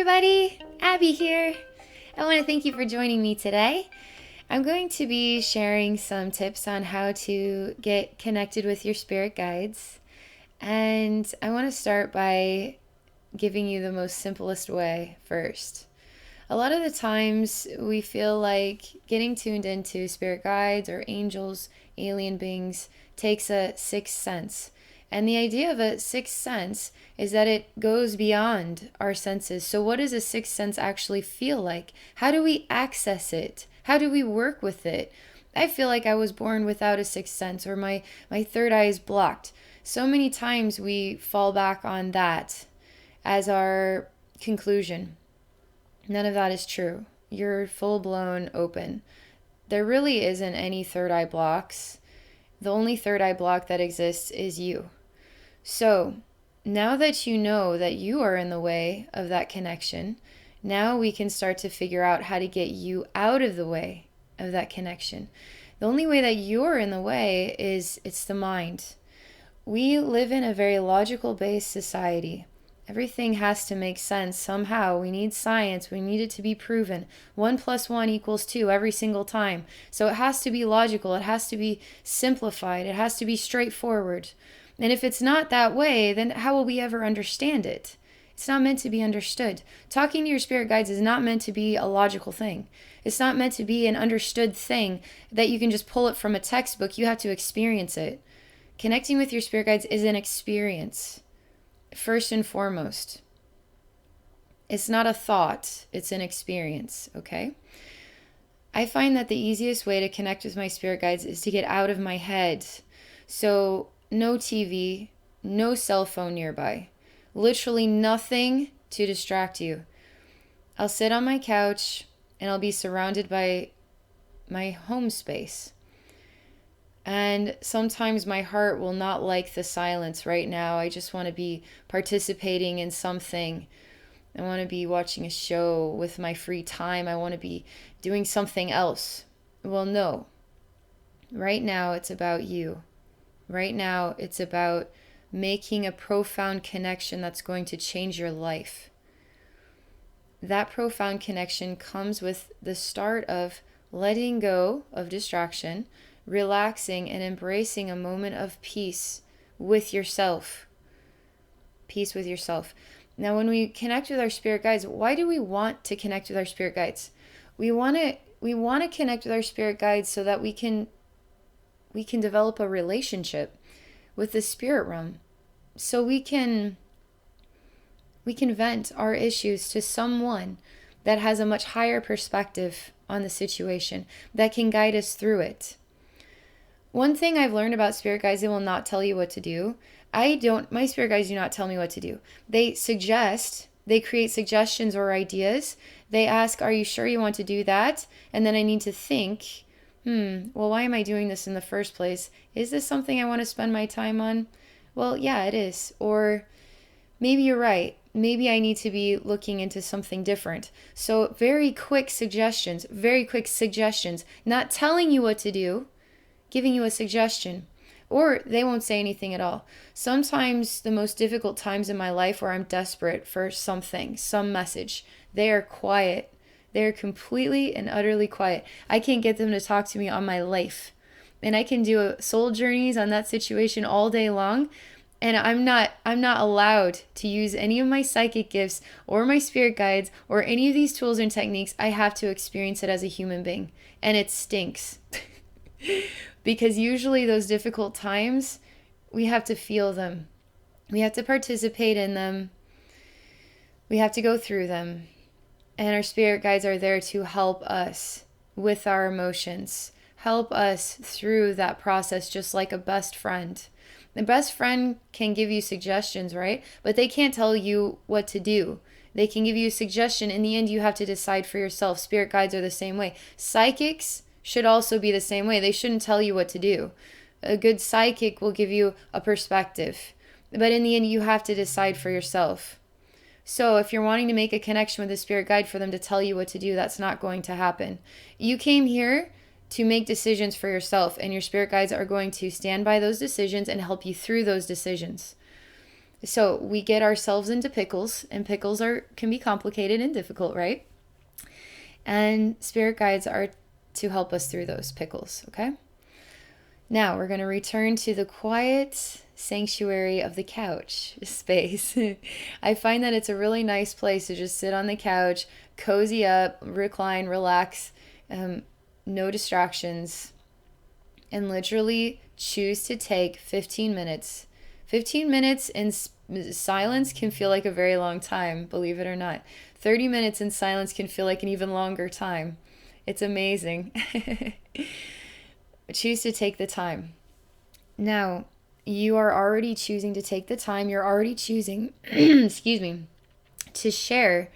everybody, Abby here. I want to thank you for joining me today. I'm going to be sharing some tips on how to get connected with your spirit guides. And I want to start by giving you the most simplest way first. A lot of the times we feel like getting tuned into spirit guides or angels, alien beings, takes a sixth sense. And the idea of a sixth sense is that it goes beyond our senses. So, what does a sixth sense actually feel like? How do we access it? How do we work with it? I feel like I was born without a sixth sense, or my third eye is blocked. So many times we fall back on that as our conclusion. None of that is true. You're full blown open. There really isn't any third eye blocks. The only third eye block that exists is you. So, now that you know that you are in the way of that connection, now we can start to figure out how to get you out of the way of that connection. The only way that you're in the way is it's the mind. We live in a very logical based society. Everything has to make sense somehow. We need science. We need it to be proven. 1 + 1 = 2 every single time. So it has to be logical. It has to be simplified. It has to be straightforward. And if it's not that way, then how will we ever understand it? It's not meant to be understood. Talking to your spirit guides is not meant to be a logical thing. It's not meant to be an understood thing that you can just pull it from a textbook. You have to experience it. Connecting with your spirit guides is an experience. First and foremost, it's not a thought, it's an experience, okay? I find that the easiest way to connect with my spirit guides is to get out of my head. So, no TV, no cell phone nearby, literally nothing to distract you. I'll sit on my couch and I'll be surrounded by my home space. And sometimes my heart will not like the silence right now. I just want to be participating in something. I want to be watching a show with my free time. I want to be doing something else. Well, no. Right now, it's about you. Right now, it's about making a profound connection that's going to change your life. That profound connection comes with the start of letting go of distraction, relaxing and embracing a moment of peace with yourself. Peace with yourself. Now, when we connect with our spirit guides, why do we want to connect with our spirit guides? We want to connect with our spirit guides so that we can develop a relationship with the spirit realm. So we can vent our issues to someone that has a much higher perspective on the situation, that can guide us through it. One thing I've learned about spirit guides, they will not tell you what to do. My spirit guides do not tell me what to do. They create suggestions or ideas. They ask, are you sure you want to do that? And then I need to think, well, why am I doing this in the first place? Is this something I want to spend my time on? Well, yeah, it is. Or maybe you're right. Maybe I need to be looking into something different. So very quick suggestions, not telling you what to do, giving you a suggestion, or they won't say anything at all. Sometimes the most difficult times in my life where I'm desperate for something, some message, they are quiet. They're completely and utterly quiet. I can't get them to talk to me on my life. And I can do soul journeys on that situation all day long. And I'm not allowed to use any of my psychic gifts or my spirit guides or any of these tools and techniques. I have to experience it as a human being. And it stinks. Because usually those difficult times, we have to feel them. We have to participate in them. We have to go through them. And our spirit guides are there to help us with our emotions, help us through that process, just like a best friend. The best friend can give you suggestions, right? But they can't tell you what to do. They can give you a suggestion. In the end, you have to decide for yourself. Spirit guides are the same way. Psychics should also be the same way. They shouldn't tell you what to do. A good psychic will give you a perspective. But in the end, you have to decide for yourself. So if you're wanting to make a connection with a spirit guide for them to tell you what to do, that's not going to happen. You came here to make decisions for yourself, and your spirit guides are going to stand by those decisions and help you through those decisions. So we get ourselves into pickles, and pickles can be complicated and difficult, right? And spirit guides are to help us through those pickles, okay? Now we're going to return to the quiet sanctuary of the couch space. I find that it's a really nice place to just sit on the couch, cozy up, recline, relax, no distractions, and literally choose to take 15 minutes. 15 minutes in silence can feel like a very long time, believe it or not. 30 minutes in silence can feel like an even longer time. It's amazing. Choose to take the time. Now, you are already choosing to take the time. You're already choosing, excuse me, to share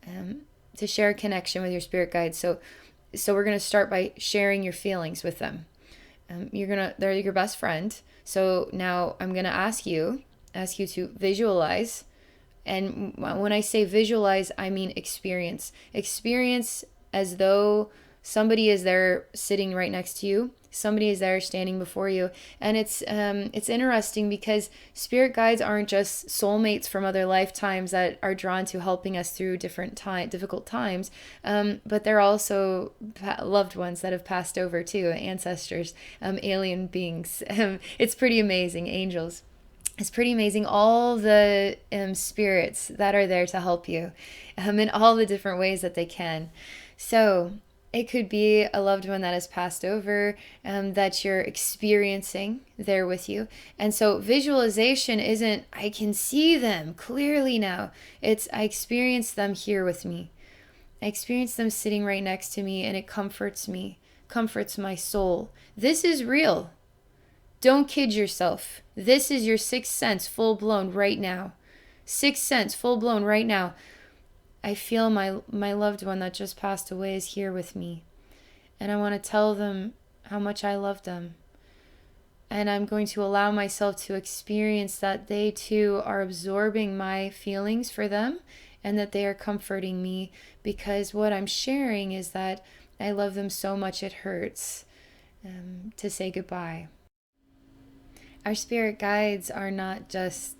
a connection with your spirit guides. So we're going to start by sharing your feelings with them. They're your best friend. So now I'm going to ask you to visualize. And when I say visualize, I mean experience. Experience as though somebody is there sitting right next to you. Somebody is there standing before you. And it's interesting because spirit guides aren't just soulmates from other lifetimes that are drawn to helping us through difficult times, but they're also loved ones that have passed over too, ancestors, alien beings. It's pretty amazing, angels. It's pretty amazing, all the spirits that are there to help you in all the different ways that they can. So it could be a loved one that has passed over, that you're experiencing there with you. And so visualization isn't, I can see them clearly now. It's, I experience them here with me. I experience them sitting right next to me, and it comforts me, comforts my soul. This is real. Don't kid yourself. This is your sixth sense full blown right now. Sixth sense full blown right now. I feel my loved one that just passed away is here with me. And I want to tell them how much I love them. And I'm going to allow myself to experience that they too are absorbing my feelings for them, and that they are comforting me, because what I'm sharing is that I love them so much it hurts to say goodbye. Our spirit guides are not just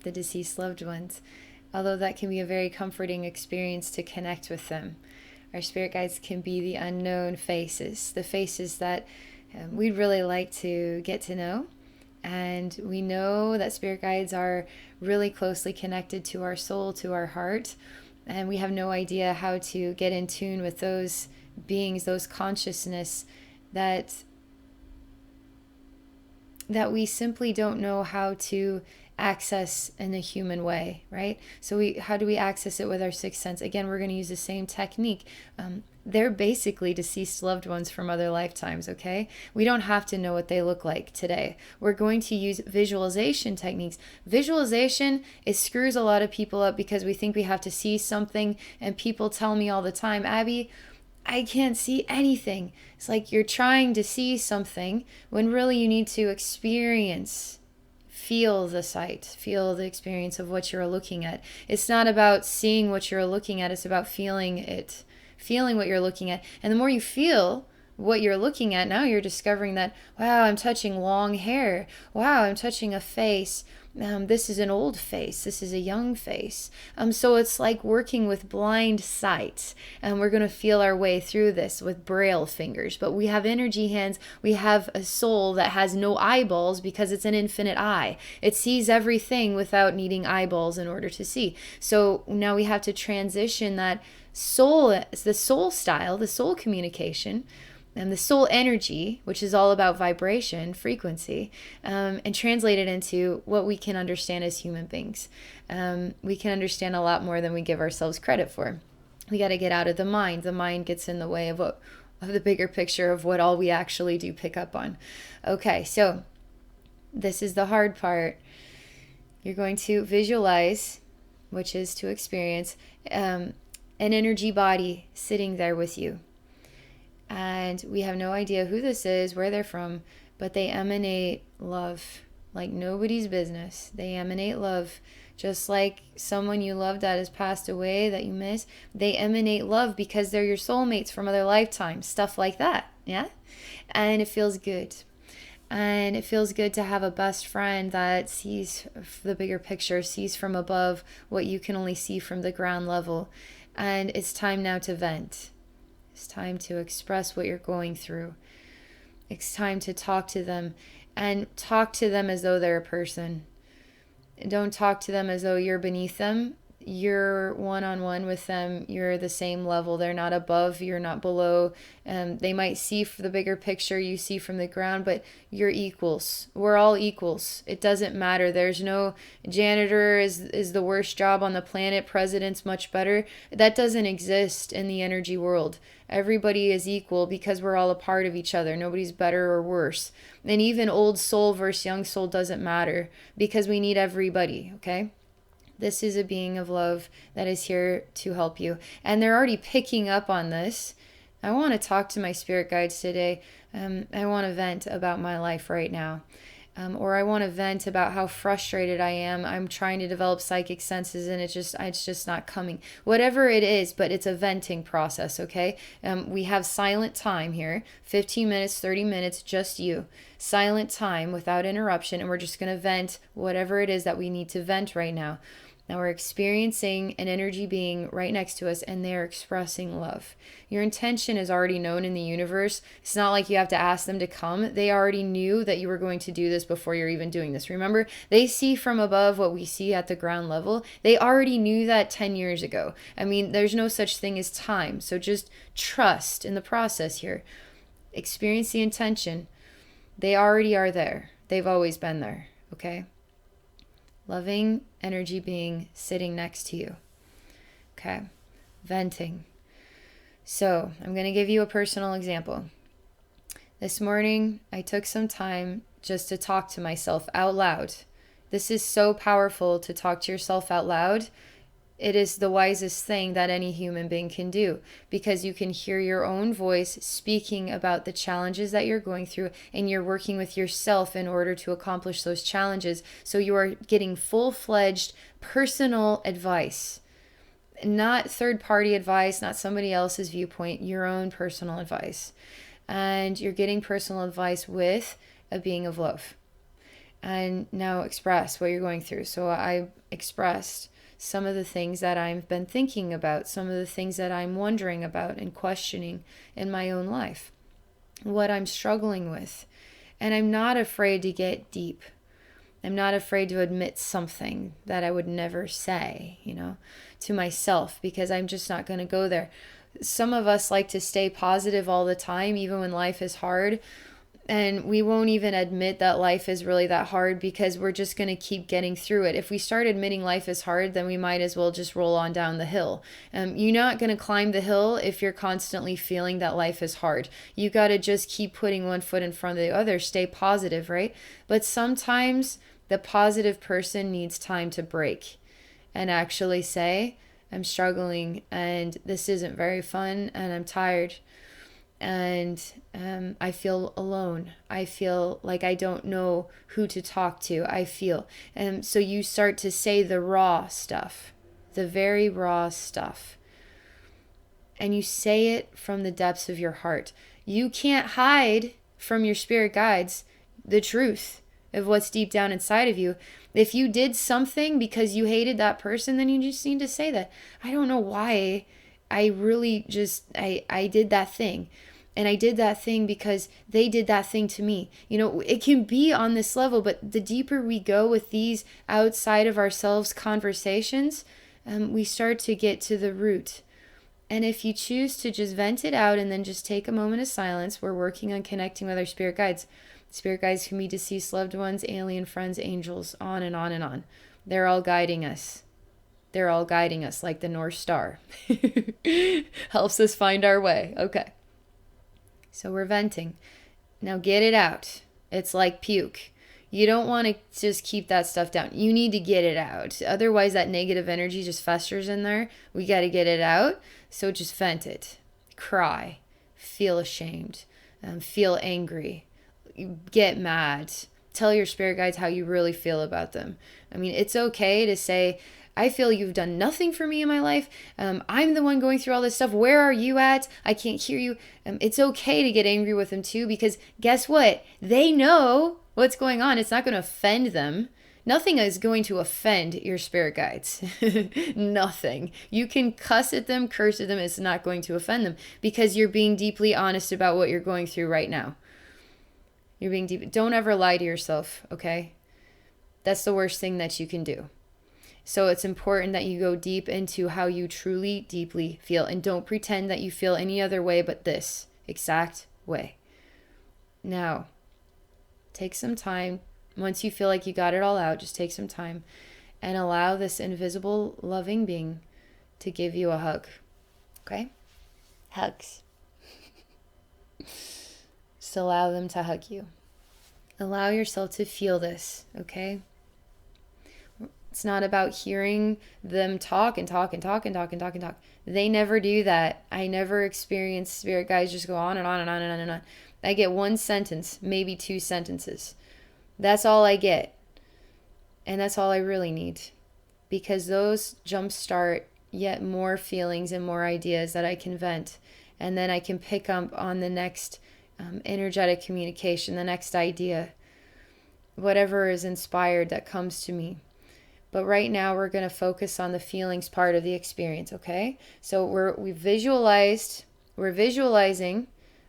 the deceased loved ones, although that can be a very comforting experience to connect with them. Our spirit guides can be the unknown faces, the faces that we'd really like to get to know. And we know that spirit guides are really closely connected to our soul, to our heart, and we have no idea how to get in tune with those beings, those consciousness that we simply don't know how to access in a human way, right? So how do we access it with our sixth sense? Again, we're going to use the same technique. They're basically deceased loved ones from other lifetimes, okay? We don't have to know what they look like today. We're going to use visualization techniques. Visualization, it screws a lot of people up because we think we have to see something, and people tell me all the time, Abby, I can't see anything. It's like you're trying to see something when really you need to experience, feel the sight, feel the experience of what you're looking at. It's not about seeing what you're looking at, it's about feeling it, feeling what you're looking at. And the more you feel what you're looking at, now you're discovering that, wow, I'm touching long hair. Wow, I'm touching a face. This is an old face. This is a young face. So it's like working with blind sight. And we're going to feel our way through this with braille fingers. But we have energy hands. We have a soul that has no eyeballs because it's an infinite eye. It sees everything without needing eyeballs in order to see. So now we have to transition that soul, the soul style, the soul communication, and the soul energy, which is all about vibration, frequency, and translate it into what we can understand as human beings. We can understand a lot more than we give ourselves credit for. We got to get out of the mind. The mind gets in the way of the bigger picture of what all we actually do pick up on. Okay, so this is the hard part. You're going to visualize, which is to experience, an energy body sitting there with you. And we have no idea who this is, where they're from, but they emanate love like nobody's business. They emanate love, just like someone you love that has passed away that you miss. They emanate love because they're your soulmates from other lifetimes, stuff like that, yeah? And it feels good. And it feels good to have a best friend that sees the bigger picture, sees from above what you can only see from the ground level. And it's time now to vent. It's time to express what you're going through. It's time to talk to them, and talk to them as though they're a person. Don't talk to them as though you're beneath them. You're one-on-one with them. You're the same level. They're not above, you're not below. They might see the bigger picture you see from the ground, but you're equals. We're all equals. It doesn't matter. There's no janitor is the worst job on the planet, president's much better. That doesn't exist in the energy world. Everybody is equal because we're all a part of each other. Nobody's better or worse. And even old soul versus young soul doesn't matter, because we need everybody, okay? This is a being of love that is here to help you. And they're already picking up on this. I want to talk to my spirit guides today. I want to vent about my life right now. Or I want to vent about how frustrated I am. I'm trying to develop psychic senses and it's just not coming. Whatever it is, but it's a venting process, okay? We have silent time here. 15 minutes, 30 minutes, just you. Silent time without interruption. And we're just going to vent whatever it is that we need to vent right now. Now we're experiencing an energy being right next to us, and they're expressing love. Your intention is already known in the universe. It's not like you have to ask them to come. They already knew that you were going to do this before you're even doing this. Remember, they see from above what we see at the ground level. They already knew that 10 years ago. I mean, there's no such thing as time. So just trust in the process here. Experience the intention. They already are there. They've always been there, okay? Loving energy being sitting next to you. Okay, venting. So I'm going to give you a personal example. This morning, I took some time just to talk to myself out loud. This is so powerful, to talk to yourself out loud. It is the wisest thing that any human being can do, because you can hear your own voice speaking about the challenges that you're going through, and you're working with yourself in order to accomplish those challenges. So you are getting full-fledged personal advice, not third-party advice, not somebody else's viewpoint, your own personal advice. And you're getting personal advice with a being of love. And now express what you're going through. So I expressed some of the things that I've been thinking about, some of the things that I'm wondering about and questioning in my own life, what I'm struggling with. And I'm not afraid to get deep. I'm not afraid to admit something that I would never say, to myself, because I'm just not going to go there. Some of us like to stay positive all the time, even when life is hard. And we won't even admit that life is really that hard, because we're just going to keep getting through it. If we start admitting life is hard, then we might as well just roll on down the hill. You're not going to climb the hill if you're constantly feeling that life is hard. You got to just keep putting one foot in front of the other. Stay positive, right? But sometimes the positive person needs time to break and actually say, I'm struggling and this isn't very fun and I'm tired. And I feel alone. I feel like I don't know who to talk to. I feel. And so you start to say the raw stuff, the very raw stuff. And you say it from the depths of your heart. You can't hide from your spirit guides the truth of what's deep down inside of you. If you did something because you hated that person, then you just need to say that. I don't know why. I did that thing. And I did that thing because they did that thing to me. It can be on this level, but the deeper we go with these outside of ourselves conversations, we start to get to the root. And if you choose to just vent it out and then just take a moment of silence, we're working on connecting with our spirit guides. Spirit guides can be deceased loved ones, alien friends, angels, on and on and on. They're all guiding us. They're all guiding us like the North Star. Helps us find our way. Okay. So we're venting. Now get it out. It's like puke. You don't want to just keep that stuff down. You need to get it out. Otherwise, that negative energy just festers in there. We got to get it out. So just vent it. Cry. Feel ashamed. Feel angry. Get mad. Tell your spirit guides how you really feel about them. I mean, it's okay to say, I feel you've done nothing for me in my life. I'm the one going through all this stuff. Where are you at? I can't hear you. It's okay to get angry with them too, because guess what? They know what's going on. It's not going to offend them. Nothing is going to offend your spirit guides. Nothing. You can cuss at them, curse at them. It's not going to offend them because you're being deeply honest about what you're going through right now. You're being deep. Don't ever lie to yourself, okay? That's the worst thing that you can do. So it's important that you go deep into how you truly, deeply feel. And don't pretend that you feel any other way but this exact way. Now, take some time. Once you feel like you got it all out, just take some time and allow this invisible, loving being to give you a hug. Okay? Hugs. Just allow them to hug you. Allow yourself to feel this, okay? It's not about hearing them talk and talk and talk and talk and talk and talk. They never do that. I never experience spirit guides just go on and on and on and on and on. I get one sentence, maybe 2 sentences. That's all I get. And that's all I really need. Because those jumpstart yet more feelings and more ideas that I can vent. And then I can pick up on the next energetic communication, the next idea, whatever is inspired that comes to me. But right now we're going to focus on the feelings part of the experience, okay? So we're visualizing.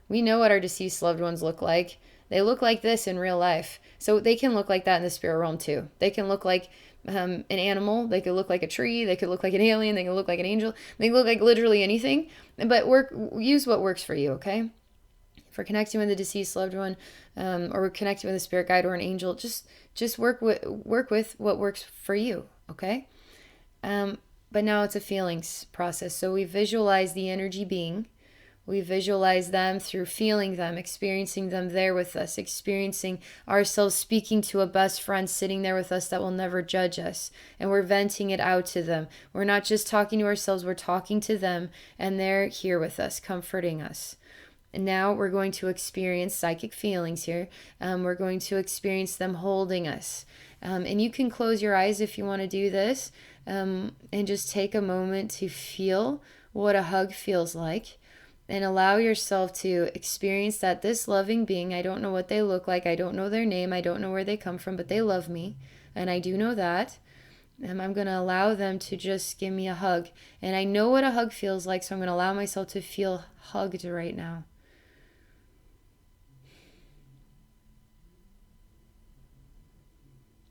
We know what our deceased loved ones look like. They look like this in real life. So they can look like that in the spirit realm too. They can look like an animal. They could look like a tree. They could look like an alien. They can look like an angel. They can look like literally anything. But use what works for you, okay? If we're connecting with a deceased loved one, or we're connecting with a spirit guide or an angel, just work with what works for you, okay? But now it's a feelings process. So we visualize the energy being. We visualize them through feeling them, experiencing them there with us, experiencing ourselves speaking to a best friend sitting there with us that will never judge us. And we're venting it out to them. We're not just talking to ourselves, we're talking to them, and they're here with us, comforting us. And now we're going to experience psychic feelings here. We're going to experience them holding us. And you can close your eyes if you want to do this, and just take a moment to feel what a hug feels like. And allow yourself to experience that this loving being, I don't know what they look like, I don't know their name, I don't know where they come from, but they love me. And I do know that. And I'm going to allow them to just give me a hug. And I know what a hug feels like, so I'm going to allow myself to feel hugged right now.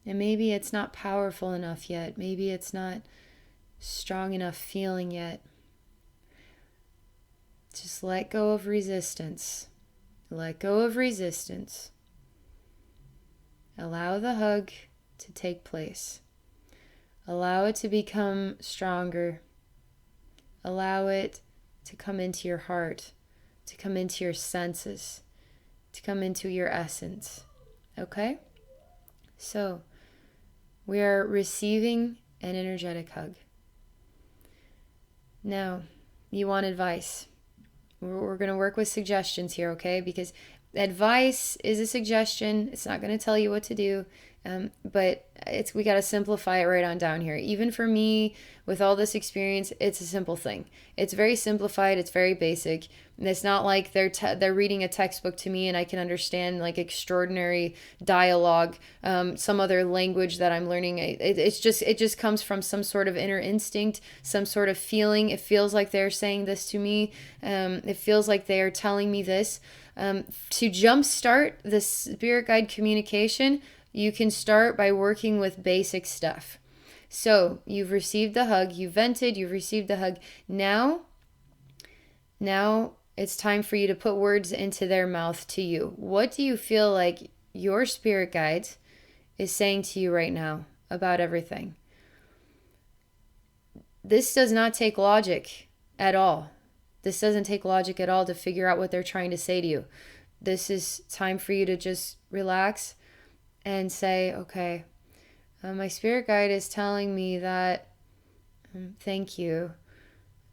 And maybe it's not powerful enough yet. Maybe it's not strong enough feeling yet. Just let go of resistance. Let go of resistance. Allow the hug to take place. Allow it to become stronger. Allow it to come into your heart, to come into your senses, to come into your essence. Okay? So, we are receiving an energetic hug. Now, you want advice. We're going to work with suggestions here, okay? Because advice is a suggestion. It's not going to tell you what to do. But we got to simplify it right on down here. Even for me, with all this experience, it's a simple thing. It's very simplified. It's very basic. And it's not like they're reading a textbook to me and I can understand like extraordinary dialogue, some other language that I'm learning. It just comes from some sort of inner instinct, some sort of feeling. It feels like they're saying this to me. It feels like they are telling me this. To jumpstart the spirit guide communication, you can start by working with basic stuff. So you've received the hug, you vented, you've received the hug. Now it's time for you to put words into their mouth to you. What do you feel like your spirit guide is saying to you right now about everything? This does not take logic at all. This doesn't take logic at all to figure out what they're trying to say to you. This is time for you to just relax and say, okay, my spirit guide is telling me that thank you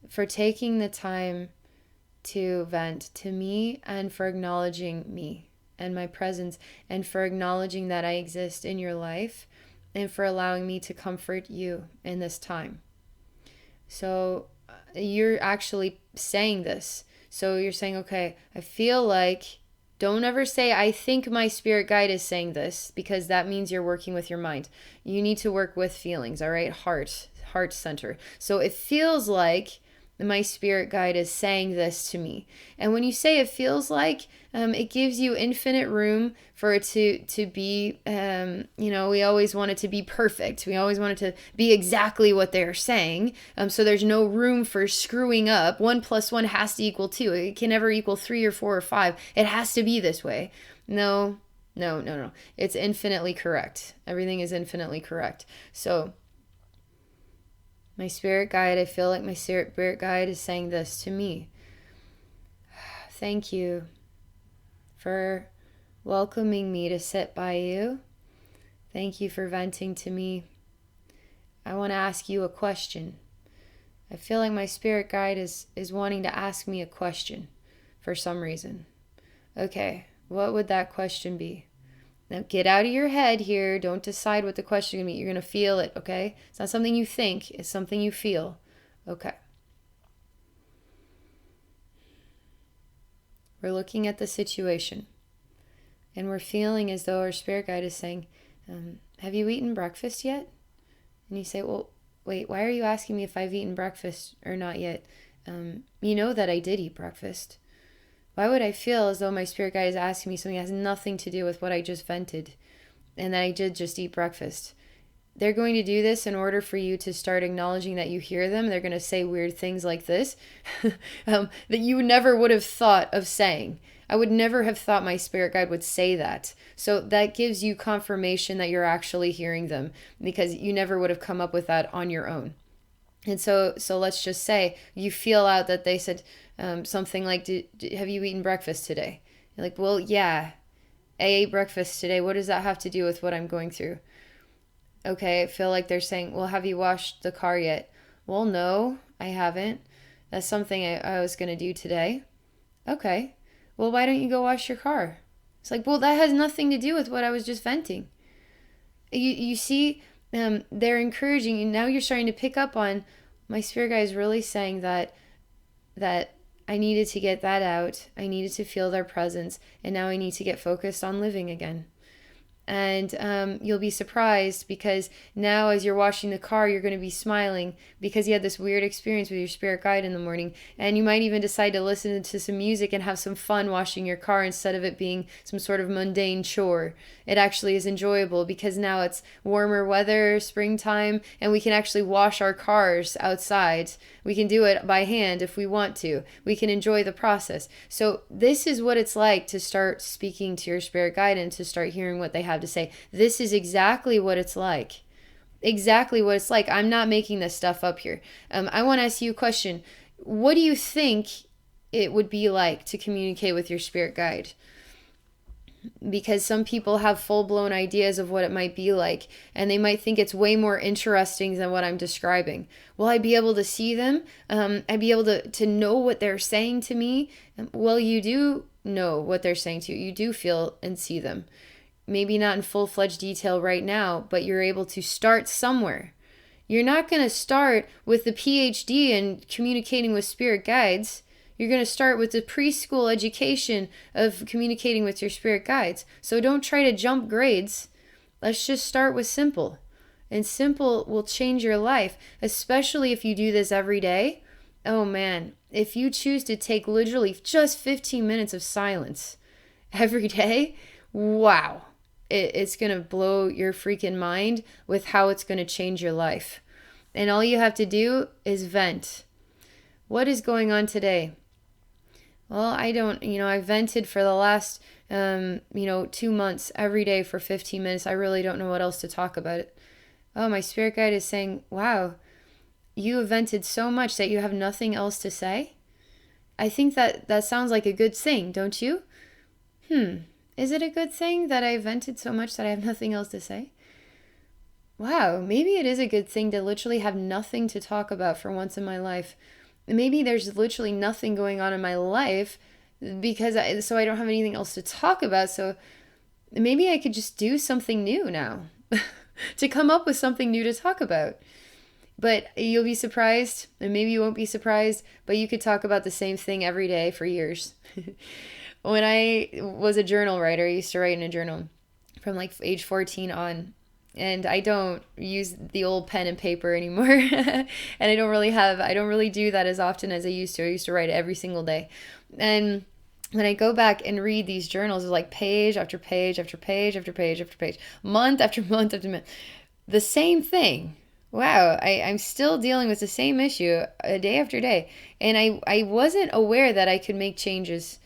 for taking the time to vent to me and for acknowledging me and my presence and for acknowledging that I exist in your life and for allowing me to comfort you in this time. So you're actually saying this. So you're saying, okay, I feel like, don't ever say, I think my spirit guide is saying this, because that means you're working with your mind. You need to work with feelings, all right? Heart center. So it feels like my spirit guide is saying this to me. And when you say it feels like, it gives you infinite room for it to be, we always want it to be perfect. We always want it to be exactly what they're saying. So there's no room for screwing up. 1 + 1 has to equal 2. It can never equal 3 or 4 or 5. It has to be this way. No. It's infinitely correct. Everything is infinitely correct. So my spirit guide, I feel like my spirit guide is saying this to me. Thank you for welcoming me to sit by you. Thank you for venting to me. I want to ask you a question. I feel like my spirit guide is wanting to ask me a question for some reason. Okay, what would that question be? Now get out of your head here. Don't decide what the question is going to be. You're going to feel it, okay? It's not something you think. It's something you feel. Okay. We're looking at the situation. And we're feeling as though our spirit guide is saying, have you eaten breakfast yet? And you say, well, wait, why are you asking me if I've eaten breakfast or not yet? You know that I did eat breakfast. Why would I feel as though my spirit guide is asking me something that has nothing to do with what I just vented and that I did just eat breakfast? They're going to do this in order for you to start acknowledging that you hear them. They're going to say weird things like this that you never would have thought of saying. I would never have thought my spirit guide would say that. So that gives you confirmation that you're actually hearing them, because you never would have come up with that on your own. And so let's just say you feel out that they said something like, have you eaten breakfast today? You're like, well, yeah, I ate breakfast today. What does that have to do with what I'm going through? Okay, I feel like they're saying, well, have you washed the car yet? Well, no, I haven't. That's something I was going to do today. Okay, well, why don't you go wash your car? It's like, well, that has nothing to do with what I was just venting. You see, they're encouraging you. Now you're starting to pick up on, my spirit guide is really saying that I needed to get that out. I needed to feel their presence. And now I need to get focused on living again. And you'll be surprised, because now as you're washing the car, you're going to be smiling because you had this weird experience with your spirit guide in the morning. And you might even decide to listen to some music and have some fun washing your car instead of it being some sort of mundane chore. It actually is enjoyable because now it's warmer weather, springtime, and we can actually wash our cars outside. We can do it by hand if we want to. We can enjoy the process. So this is what it's like to start speaking to your spirit guide and to start hearing what they have to say. This is exactly what it's like. Exactly what it's like. I'm not making this stuff up here. I want to ask you a question. What do you think it would be like to communicate with your spirit guide? Because some people have full-blown ideas of what it might be like, and they might think it's way more interesting than what I'm describing. Will I be able to see them? I'd be able to know what they're saying to me? Well, you do know what they're saying to you. You do feel and see them. Maybe not in full-fledged detail right now, but you're able to start somewhere. You're not going to start with the PhD in communicating with spirit guides. You're going to start with the preschool education of communicating with your spirit guides. So don't try to jump grades. Let's just start with simple. And simple will change your life, especially if you do this every day. Oh man, if you choose to take literally just 15 minutes of silence every day, wow. It's going to blow your freaking mind with how it's going to change your life. And all you have to do is vent. What is going on today? Well, I vented for the last, 2 months every day for 15 minutes. I really don't know what else to talk about it. Oh, my spirit guide is saying, wow, you have vented so much that you have nothing else to say. I think that sounds like a good thing, don't you? Is it a good thing that I vented so much that I have nothing else to say? Wow, maybe it is a good thing to literally have nothing to talk about for once in my life. Maybe there's literally nothing going on in my life so I don't have anything else to talk about. So maybe I could just do something new now. to come up with something new to talk about. But you'll be surprised, and maybe you won't be surprised, but you could talk about the same thing every day for years. When I was a journal writer, I used to write in a journal from like age 14 on. And I don't use the old pen and paper anymore. And I don't really do that as often as I used to. I used to write every single day. And when I go back and read these journals, it's like page after page after page after page after page, month after month after month, the same thing. Wow, I'm still dealing with the same issue day after day. And I wasn't aware that I could make changes.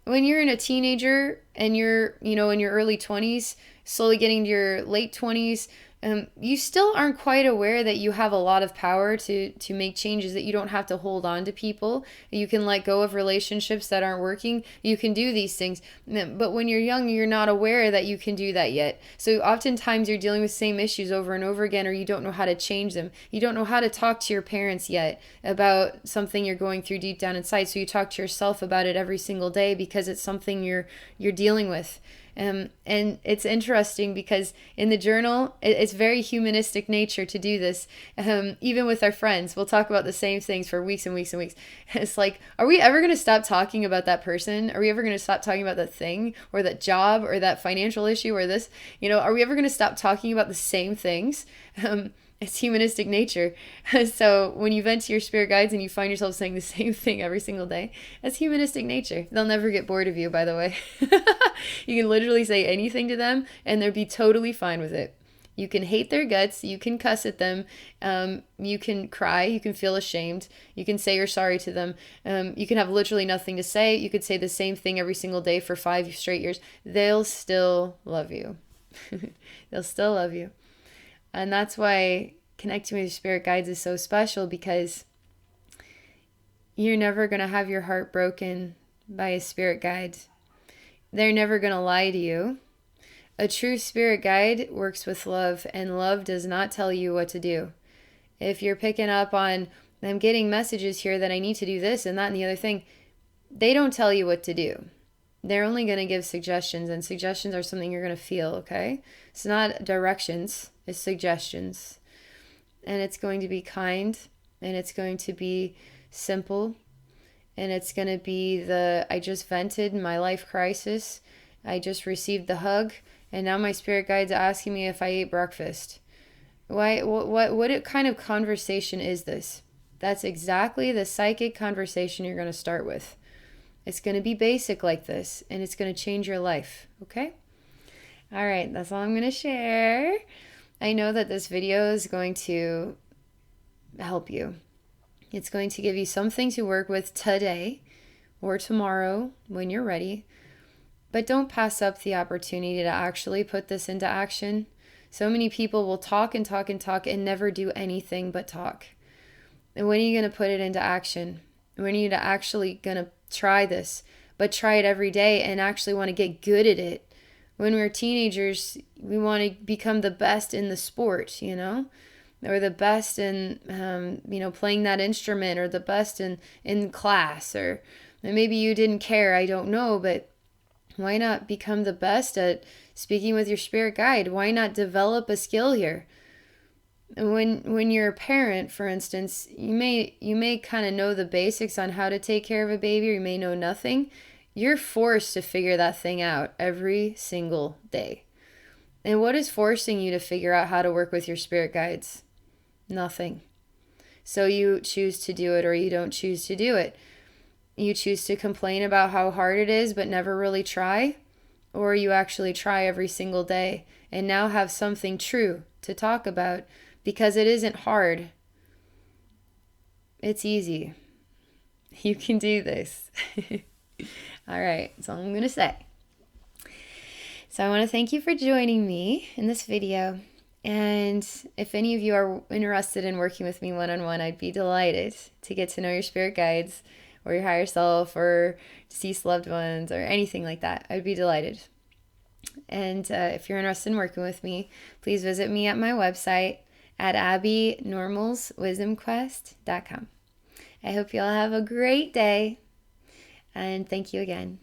When you're in a teenager and you're, in your early 20s, slowly getting to your late 20s, you still aren't quite aware that you have a lot of power to make changes, that you don't have to hold on to people. You can let go of relationships that aren't working. You can do these things. But when you're young, you're not aware that you can do that yet. So oftentimes you're dealing with the same issues over and over again, or you don't know how to change them. You don't know how to talk to your parents yet about something you're going through deep down inside. So you talk to yourself about it every single day because it's something you're dealing with. And it's interesting because in the journal, it's very humanistic nature to do this. Even with our friends, we'll talk about the same things for weeks and weeks and weeks. It's like, are we ever going to stop talking about that person? Are we ever going to stop talking about that thing or that job or that financial issue or this? Are we ever going to stop talking about the same things? It's humanistic nature. So when you vent to your spirit guides and you find yourself saying the same thing every single day, that's humanistic nature. They'll never get bored of you, by the way. You can literally say anything to them and they'll be totally fine with it. You can hate their guts. You can cuss at them. You can cry. You can feel ashamed. You can say you're sorry to them. You can have literally nothing to say. You could say the same thing every single day for 5 straight years. They'll still love you. They'll still love you. And that's why connecting with your spirit guides is so special, because you're never going to have your heart broken by a spirit guide. They're never going to lie to you. A true spirit guide works with love, and love does not tell you what to do. If you're picking up on, I'm getting messages here that I need to do this and that and the other thing, they don't tell you what to do. They're only going to give suggestions, and suggestions are something you're going to feel, okay? It's not directions, it's suggestions. And it's going to be kind, and it's going to be simple, and it's going to be I just vented my life crisis, I just received the hug, and now my spirit guide's asking me if I ate breakfast. What kind of conversation is this? That's exactly the psychic conversation you're going to start with. It's going to be basic like this, and it's going to change your life, okay? All right, that's all I'm going to share. I know that this video is going to help you. It's going to give you something to work with today or tomorrow when you're ready. But don't pass up the opportunity to actually put this into action. So many people will talk and talk and talk and never do anything but talk. And when are you going to put it into action? When are you actually going to try this, but try it every day and actually want to get good at it? When we're teenagers, we want to become the best in the sport, or the best in, playing that instrument, or the best in class, or maybe you didn't care, I don't know, but why not become the best at speaking with your spirit guide? Why not develop a skill here? When you're a parent, for instance, you may kind of know the basics on how to take care of a baby, or you may know nothing. You're forced to figure that thing out every single day. And what is forcing you to figure out how to work with your spirit guides? Nothing. So you choose to do it, or you don't choose to do it. You choose to complain about how hard it is but never really try, or you actually try every single day and now have something true to talk about, because it isn't hard. It's easy. You can do this. All right, that's all I'm going to say. So I want to thank you for joining me in this video. And if any of you are interested in working with me one-on-one, I'd be delighted to get to know your spirit guides or your higher self or deceased loved ones or anything like that. I'd be delighted. And if you're interested in working with me, please visit me at my website at abbeynormalswisdomquest.com. I hope you all have a great day, and thank you again.